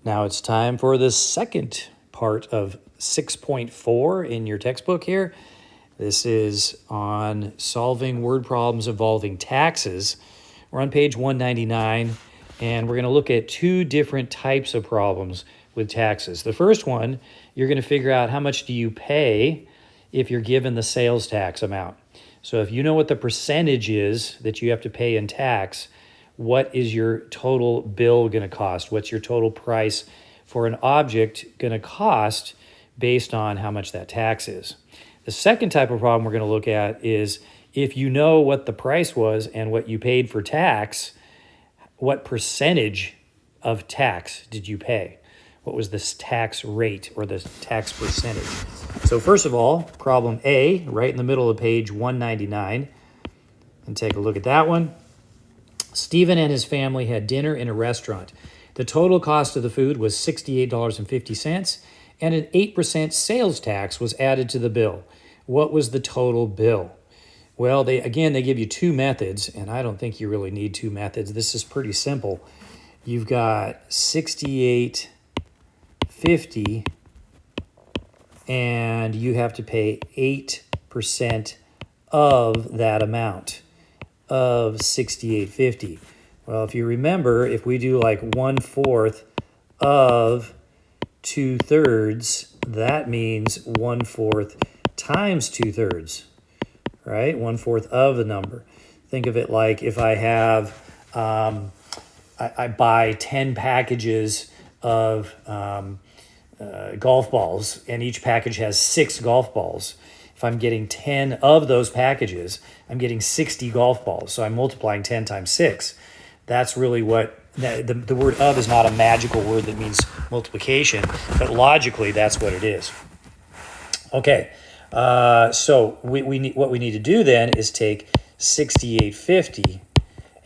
Now it's time for the second part of 6.4 in your textbook here. This is on solving word problems involving taxes. We're on page 199, and we're going to look at two different types of problems with taxes. The first one, you're going to figure out how much do you pay if you're given the sales tax amount. So if you know what the percentage is that you have to pay in tax, what is your total bill going to cost? What's your total price for an object going to cost based on how much that tax is? The second type of problem we're going to look at is if you know what the price was and what you paid for tax, what percentage of tax did you pay? What was this tax rate or the tax percentage? So first of all, problem A, right in the middle of page 199, and take a look at that one. Stephen and his family had dinner in a restaurant. The total cost of the food was $68.50, and an 8% sales tax was added to the bill. What was the total bill? Well, they give you two methods, and I don't think you really need two methods. This is pretty simple. You've got $68.50, and you have to pay 8% of that amount of $68.50. Well, if you remember, if we do like 1/4 of 2/3, that means 1/4 times 2/3, right? 1/4 of the number. Think of it like if I have, I buy 10 packages of golf balls, and each package has 6 golf balls. If I'm getting 10 of those packages, I'm getting 60 golf balls. So I'm multiplying 10 times 6. That's really what, the word of is not a magical word that means multiplication, but logically that's what it is. Okay, so what we need to do then is take $68.50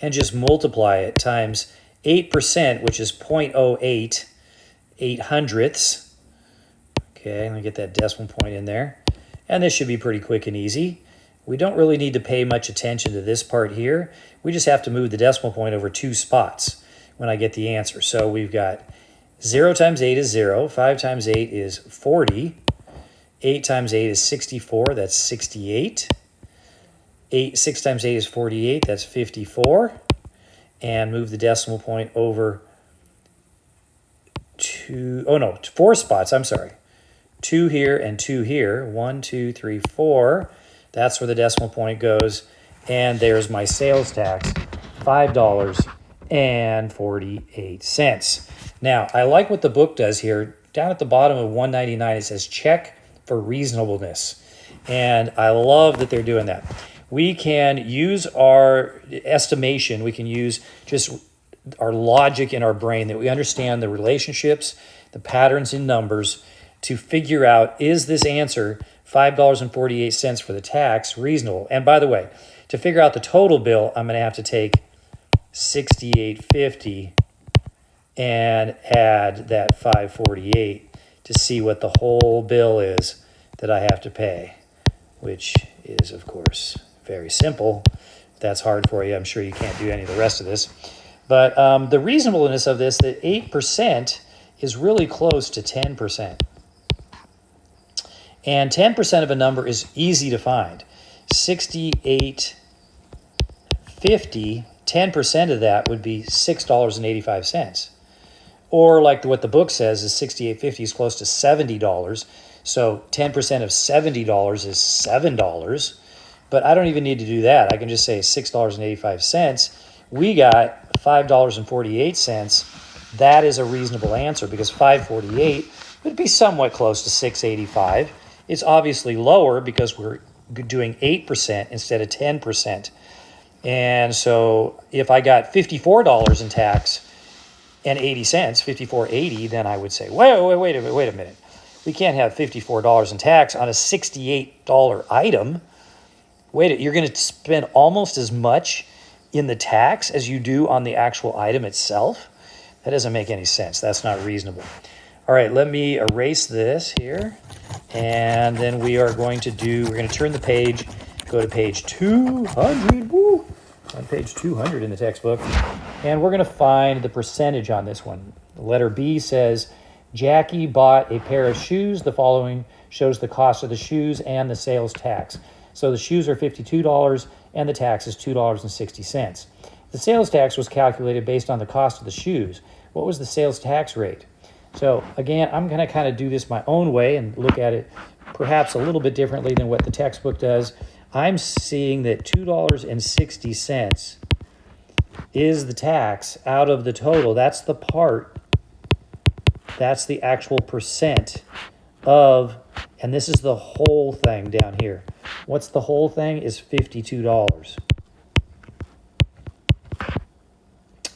and just multiply it times 8%, which is 0.08 800ths. Okay, let me get that decimal point in there. And this should be pretty quick and easy. We don't really need to pay much attention to this part here. We just have to move the decimal point over 2 spots when I get the answer. So we've got 0 times 8 is 0, 5 times 8 is 40, 8 times 8 is 64, that's 68, 6 times 8 is 48, that's 54, and move the decimal point over 4 spots, I'm sorry. 2 here and 2 here. 1, 2, 3, 4. That's where the decimal point goes. And there's my sales tax, $5.48. Now, I like what the book does here. Down at the bottom of 199, it says check for reasonableness. And I love that they're doing that. We can use our estimation. We can use just our logic in our brain, that we understand the relationships, the patterns in numbers, to figure out, is this answer, $5.48 for the tax, reasonable? And by the way, to figure out the total bill, I'm going to have to take $68.50 and add that $5.48 to see what the whole bill is that I have to pay, which is, of course, very simple. If that's hard for you, I'm sure you can't do any of the rest of this. But the reasonableness of this, that 8% is really close to 10%. And 10% of a number is easy to find. 68.50, 10% of that would be $6.85. Or like what the book says is 68.50 is close to $70. So 10% of $70 is $7. But I don't even need to do that. I can just say $6.85. We got $5.48. That is a reasonable answer because $5.48 would be somewhat close to $6.85. It's obviously lower because we're doing 8% instead of 10%. And so if I got $54 in tax and 80 cents, $54.80, then I would say, wait a minute. We can't have $54 in tax on a $68 item. You're going to spend almost as much in the tax as you do on the actual item itself? That doesn't make any sense. That's not reasonable. All right, let me erase this here. And then we're going to turn the page, go to page 200. Woo! On page 200 in the textbook. And we're going to find the percentage on this one. Letter B says, Jackie bought a pair of shoes. The following shows the cost of the shoes and the sales tax. So the shoes are $52 and the tax is $2.60. The sales tax was calculated based on the cost of the shoes. What was the sales tax rate? So again, I'm going to kind of do this my own way and look at it perhaps a little bit differently than what the textbook does. I'm seeing that $2.60 is the tax out of the total. That's the part, that's the actual percent of, and this is the whole thing down here. What's the whole thing is $52.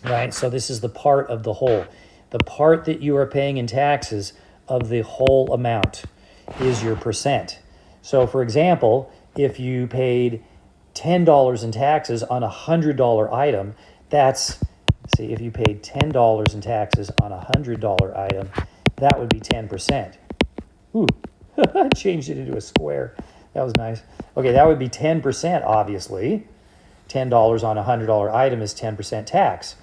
Right, so this is the part of the whole. The part that you are paying in taxes of the whole amount is your percent. So for example, if you paid $10 in taxes on a $100 item, that's, see, if you paid $10 in taxes on a $100 item, that would be 10%. Ooh, I changed it into a square. That was nice. Okay, that would be 10%, obviously. $10 on a $100 item is 10% tax.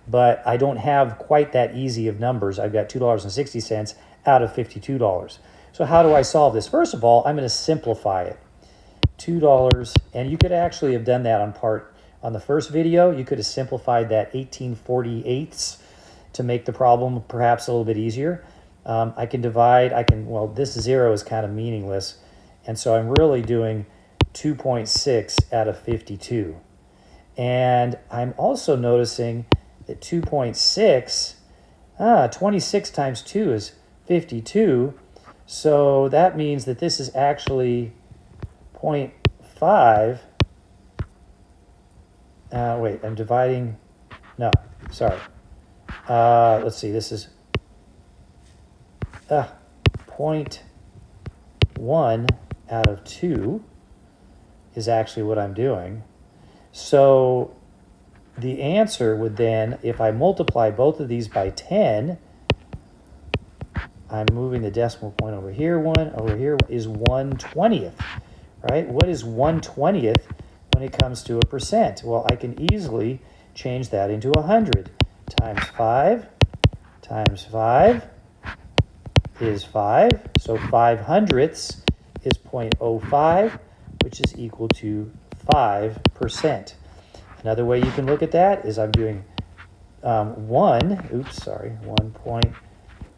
But I don't have quite that easy of numbers. I've got $2.60 out of $52. So how do I solve this? First of all, I'm going to simplify it. $2, and you could actually have done that on the first video. You could have simplified that 18/48 to make the problem perhaps a little bit easier. I can divide, well, this 0 is kind of meaningless. And so I'm really doing 2.6 out of 52. And I'm also noticing that 2.6, 26 times 2 is 52. So that means that this is actually 0.5. Wait, I'm dividing. No, sorry. Let's see, this is 0.1 out of 2 is actually what I'm doing. So the answer would then, if I multiply both of these by 10, I'm moving the decimal point over here, one over here, is 1/20th, right? What is 1/20th when it comes to a percent? Well, I can easily change that into 100. Times 5 times 5 is 5. So 5/100ths is 0.05, which is equal to 5%. Another way you can look at that is I'm doing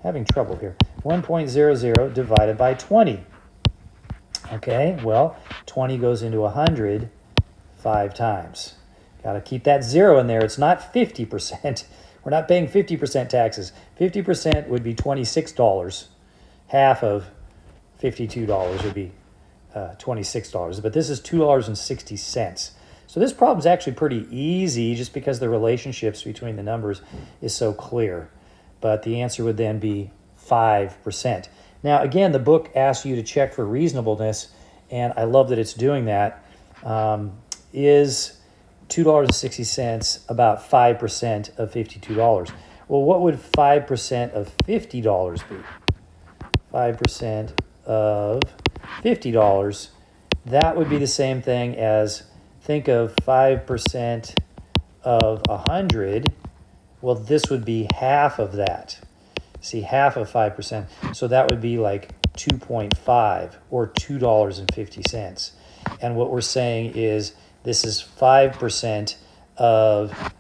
having trouble here. 1.00 divided by 20. Okay, well, 20 goes into 100 5 times. Got to keep that 0 in there. It's not 50%. We're not paying 50% taxes. 50% would be $26. Half of $52 would be $26. But this is $2.60. So this problem is actually pretty easy just because the relationships between the numbers is so clear. But the answer would then be 5%. Now, again, the book asks you to check for reasonableness, and I love that it's doing that. Is $2.60 about 5% of $52? Well, what would 5% of $50 be? 5% of $50, that would be the same thing as, think of 5% of 100. Well, this would be half of that. See, half of 5%. So that would be like 2.5 or $2.50. And what we're saying is this is 5% of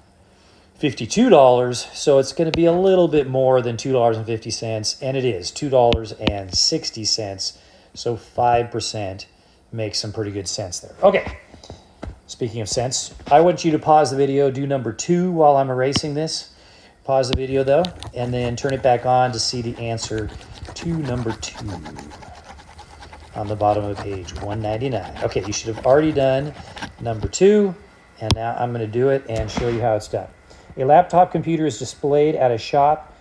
$52. So it's going to be a little bit more than $2.50. And it is $2.60. So 5% makes some pretty good sense there. Okay. Speaking of sense, I want you to pause the video, do number 2 while I'm erasing this. Pause the video though, and then turn it back on to see the answer to number 2 on the bottom of page 199. Okay, you should have already done number 2, and now I'm going to do it and show you how it's done. A laptop computer is displayed at a shop,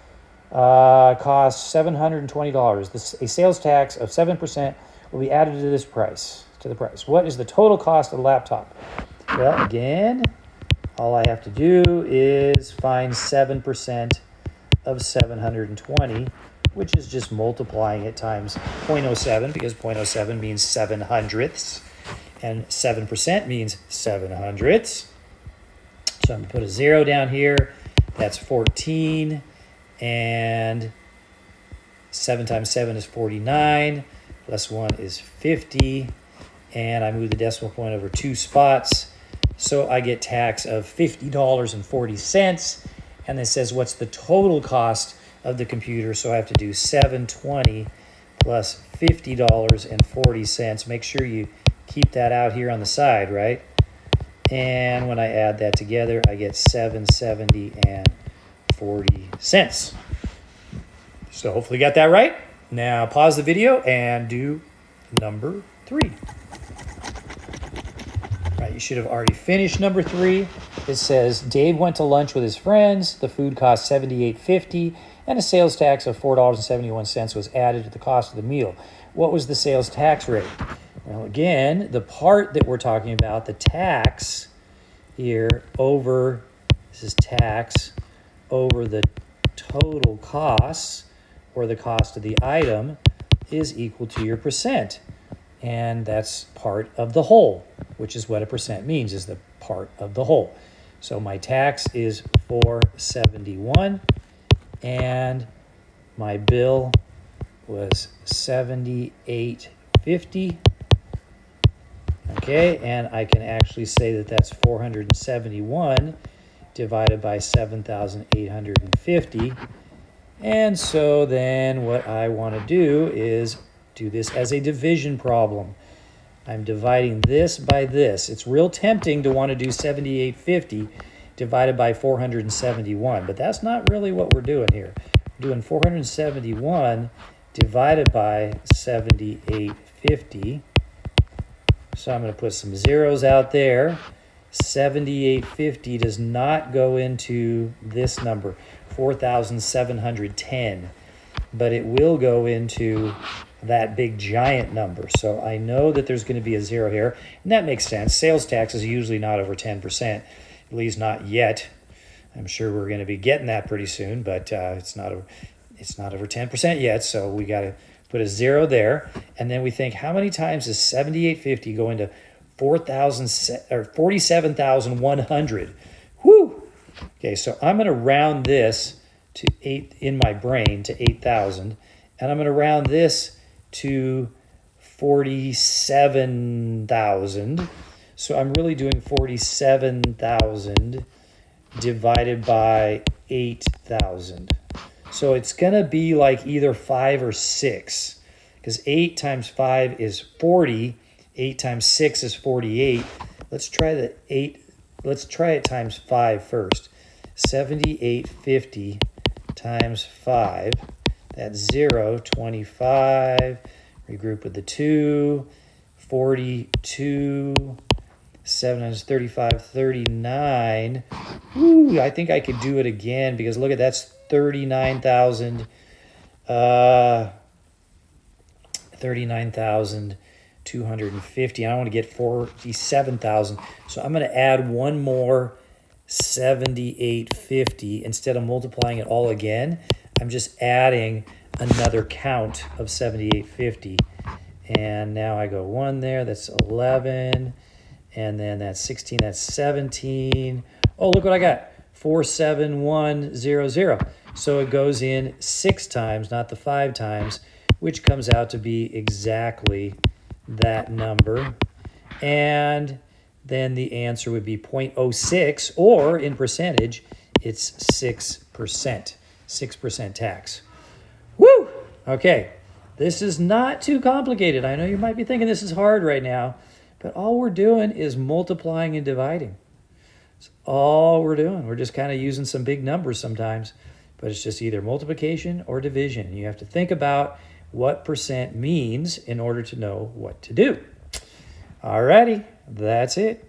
costs $720. A sales tax of 7% will be added to this price. What is the total cost of the laptop? Well, again, all I have to do is find 7% of 720, which is just multiplying it times 0.07, because 0.07 means 7/100ths, and 7% means 7/100ths. So I'm going to put a 0 down here. That's 14, And 7 times 7 is 49, plus 1 is 50, and I move the decimal point over 2 spots, so I get tax of $50.40, and it says what's the total cost of the computer, so I have to do $720 plus $50.40. Make sure you keep that out here on the side, right? And when I add that together, I get $770.40. So hopefully you got that right. Now pause the video and do number 3. All right, you should have already finished number 3. It says Dave went to lunch with his friends. The food cost $78.50 and a sales tax of $4.71 was added to the cost of the meal. What was the sales tax rate? Well, again, the part that we're talking about, the tax here over, this is tax over the total costs, or the cost of the item, is equal to your percent. And that's part of the whole, which is what a percent means, is the part of the whole. So my tax is $471, and my bill was $78.50. Okay, and I can actually say that that's 471 divided by 7,850. And so then what I want to do is do this as a division problem. I'm dividing this by this. It's real tempting to want to do 7850 divided by 471, but that's not really what we're doing here. We're doing 471 divided by 7850. So I'm going to put some zeros out there. 7850 does not go into this number, 4,710, but it will go into that big giant number. So I know that there's going to be a zero here, and that makes sense. Sales tax is usually not over 10%, at least not yet. I'm sure we're going to be getting that pretty soon, but it's not over 10% yet, so we got to put a zero there. And then we think, how many times does 7850 go into 47,100? Whoo! Okay, so I'm going to round this to 8 in my brain to 8,000, and I'm going to round this to 47,000. So I'm really doing 47,000 divided by 8,000. So it's going to be like either 5 or 6, because 8 times 5 is 40. 8 times 6 is 48. Let's try the 8. Let's try it times 5 first. 7850 times 5. That's 0. 25. Regroup with the 2. 42. 735. 39. Ooh, I think I could do it again, because look at that's 39,000. 39,250. I want to get 47,000. So I'm going to add one more 7850. Instead of multiplying it all again, I'm just adding another count of 7850. And now I go 1 there. That's 11. And then that's 16. That's 17. Oh, look what I got. 47100. So it goes in 6 times, not the 5 times, which comes out to be exactly that number. And then the answer would be 0.06, or in percentage, it's 6%. 6% tax. Woo! Okay, this is not too complicated. I know you might be thinking this is hard right now, but all we're doing is multiplying and dividing. That's all we're doing. We're just kind of using some big numbers sometimes, but it's just either multiplication or division. You have to think about what percent means in order to know what to do. Alrighty, that's it.